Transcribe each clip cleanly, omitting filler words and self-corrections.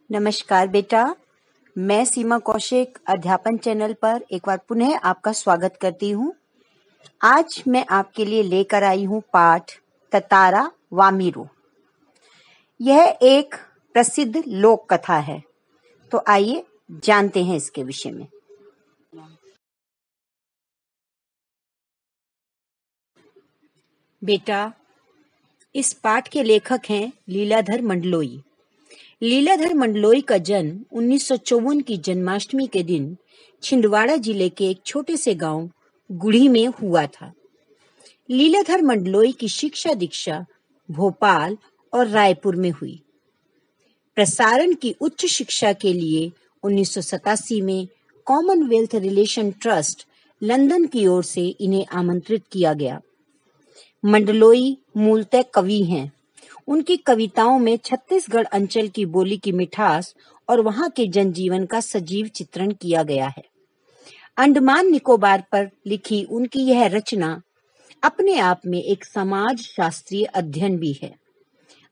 नमस्कार बेटा, मैं सीमा कौशिक अध्यापन चैनल पर एक बार पुनः आपका स्वागत करती हूँ। आज मैं आपके लिए लेकर आई हूँ पाठ ततारा वामीरो। यह एक प्रसिद्ध लोक कथा है, तो आइए जानते हैं इसके विषय में। बेटा, इस पाठ के लेखक हैं लीलाधर मंडलोई। लीलाधर मंडलोई का जन्म 1954 की जन्माष्टमी के दिन छिंदवाड़ा जिले के एक छोटे से गांव गुढ़ी में हुआ था। लीलाधर मंडलोई की शिक्षा दीक्षा भोपाल और रायपुर में हुई। प्रसारण की उच्च शिक्षा के लिए 1987 में कॉमनवेल्थ रिलेशन ट्रस्ट लंदन की ओर से इन्हें आमंत्रित किया गया। मंडलोई मूलतः कवि हैं। उनकी कविताओं में छत्तीसगढ़ अंचल की बोली की मिठास और वहां के जनजीवन का सजीव चित्रण किया गया है। अंडमान निकोबार पर लिखी उनकी यह रचना अपने आप में एक समाज शास्त्रीय अध्ययन भी है।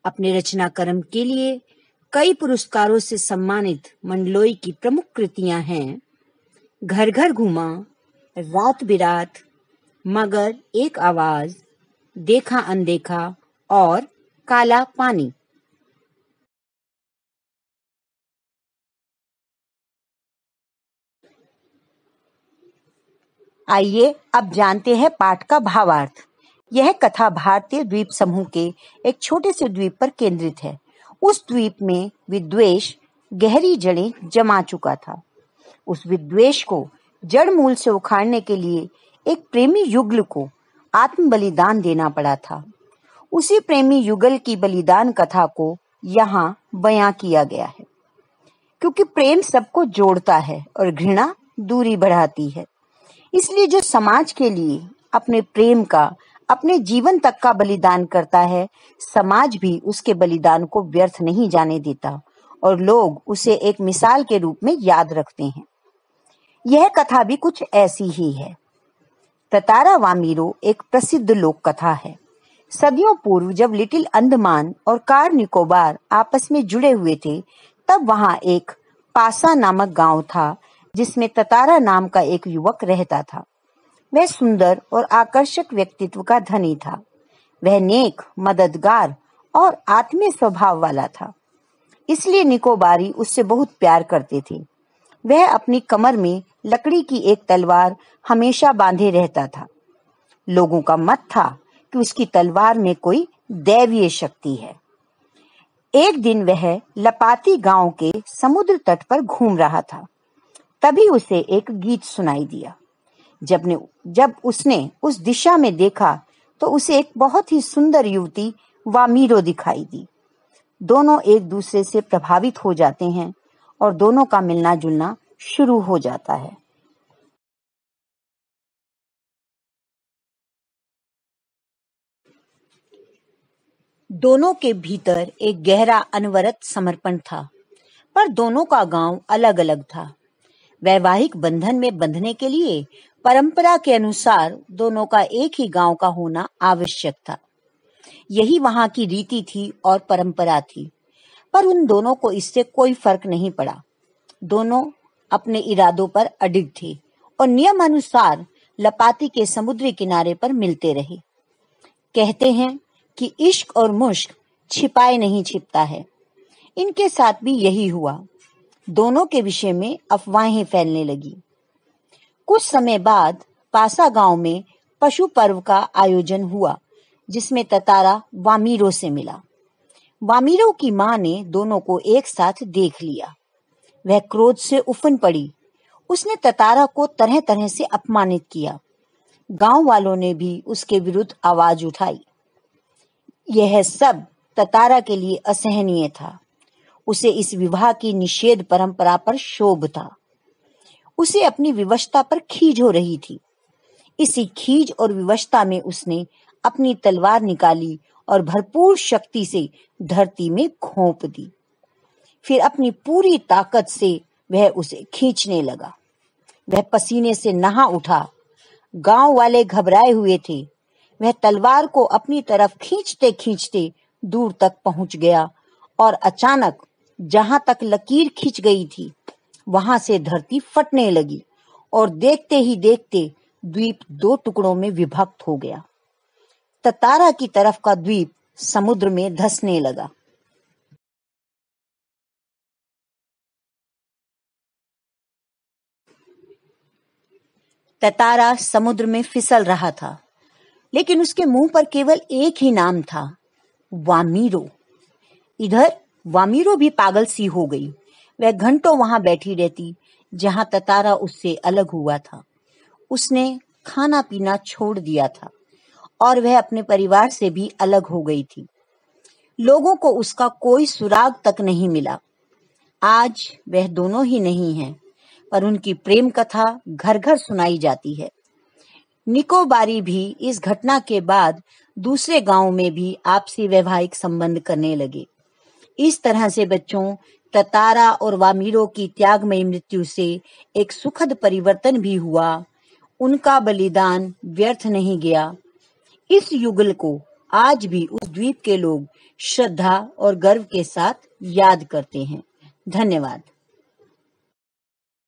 अपने रचना कर्म के लिए कई पुरस्कारों से सम्मानित मंडलोई की प्रमुख कृतियां हैं घर घर घूमा, रात बिरात, मगर एक आवाज, देखा अनदेखा और काला पानी। आइए अब जानते हैं पाठ का भावार्थ। यह कथा भारतीय द्वीप समूह के एक छोटे से द्वीप पर केंद्रित है। उस द्वीप में विद्वेष गहरी जड़ें जमा चुका था। उस विद्वेष को जड़ मूल से उखाड़ने के लिए एक प्रेमी युगल को आत्म बलिदान देना पड़ा था। उसी प्रेमी युगल की बलिदान कथा को यहाँ बयां किया गया है। क्योंकि प्रेम सबको जोड़ता है और घृणा दूरी बढ़ाती है, इसलिए जो समाज के लिए अपने प्रेम का, अपने जीवन तक का बलिदान करता है, समाज भी उसके बलिदान को व्यर्थ नहीं जाने देता और लोग उसे एक मिसाल के रूप में याद रखते हैं। यह कथा भी कुछ ऐसी ही है। ततारा वामीरो एक प्रसिद्ध लोक कथा है। सदियों पूर्व जब लिटिल अंडमान और कार निकोबार आपस में जुड़े हुए थे, तब वहां एक पासा नामक गांव था जिसमें ततारा नाम का एक युवक रहता था। वह सुंदर और आकर्षक व्यक्तित्व का धनी था। वह नेक, मददगार और आत्मीय स्वभाव वाला था, इसलिए निकोबारी उससे बहुत प्यार करते थे। वह अपनी कमर में लकड़ी की एक तलवार हमेशा बांधे रहता था। लोगों का मत था कि उसकी तलवार में कोई दैवीय शक्ति है। एक दिन वह लपाती गांव के समुद्र तट पर घूम रहा था। तभी उसे एक गीत सुनाई दिया। जब उसने उस दिशा में देखा तो उसे एक बहुत ही सुंदर युवती वामीरो दिखाई दी। दोनों एक दूसरे से प्रभावित हो जाते हैं और दोनों का मिलना जुलना शुरू हो जाता है। दोनों के भीतर एक गहरा अनवरत समर्पण था, पर दोनों का गांव अलग अलग था। वैवाहिक बंधन में बंधने के लिए परंपरा के अनुसार दोनों का एक ही गांव का होना आवश्यक था। यही वहां की रीति थी और परंपरा थी, पर उन दोनों को इससे कोई फर्क नहीं पड़ा। दोनों अपने इरादों पर अडिग थे और नियमानुसार लपाती के समुद्री किनारे पर मिलते रहे। कहते हैं कि इश्क और मुश्क छिपाए नहीं छिपता है। इनके साथ भी यही हुआ। दोनों के विषय में अफवाहें फैलने लगी। कुछ समय बाद पासा गांव में पशु पर्व का आयोजन हुआ, जिसमें ततारा वामीरो से मिला। वामीरो की मां ने दोनों को एक साथ देख लिया। वह क्रोध से उफन पड़ी। उसने ततारा को तरह तरह से अपमानित किया। गांव वालों ने भी उसके विरुद्ध आवाज उठाई। यह सब ततारा के लिए असहनीय था। उसे इस विवाह की निषेध परंपरा पर क्षोभ था। उसे अपनी विवशता पर खीज हो रही थी। इसी खीज और विवशता में उसने अपनी तलवार निकाली और भरपूर शक्ति से धरती में घोंप दी। फिर अपनी पूरी ताकत से वह उसे खींचने लगा। वह पसीने से नहा उठा। गांव वाले घबराए हुए थे। वह तलवार को अपनी तरफ खींचते खींचते दूर तक पहुंच गया और अचानक जहां तक लकीर खिंच गई थी वहां से धरती फटने लगी और देखते ही देखते द्वीप 2 टुकड़ों में विभक्त हो गया। ततारा की तरफ का द्वीप समुद्र में धंसने लगा। ततारा समुद्र में फिसल रहा था, लेकिन उसके मुंह पर केवल एक ही नाम था, वामीरो। इधर वामीरो भी पागल सी हो गई। वह घंटों वहां बैठी रहती जहां ततारा उससे अलग हुआ था। उसने खाना पीना छोड़ दिया था और वह अपने परिवार से भी अलग हो गई थी। लोगों को उसका कोई सुराग तक नहीं मिला। आज वह दोनों ही नहीं हैं, पर उनकी प्रेम कथा घर घर सुनाई जाती है। निकोबारी भी इस घटना के बाद दूसरे गांव में भी आपसी वैवाहिक संबंध करने लगे। इस तरह से बच्चों, ततारा और वामीरो की त्यागमयी मृत्यु से एक सुखद परिवर्तन भी हुआ। उनका बलिदान व्यर्थ नहीं गया। इस युगल को आज भी उस द्वीप के लोग श्रद्धा और गर्व के साथ याद करते हैं। धन्यवाद।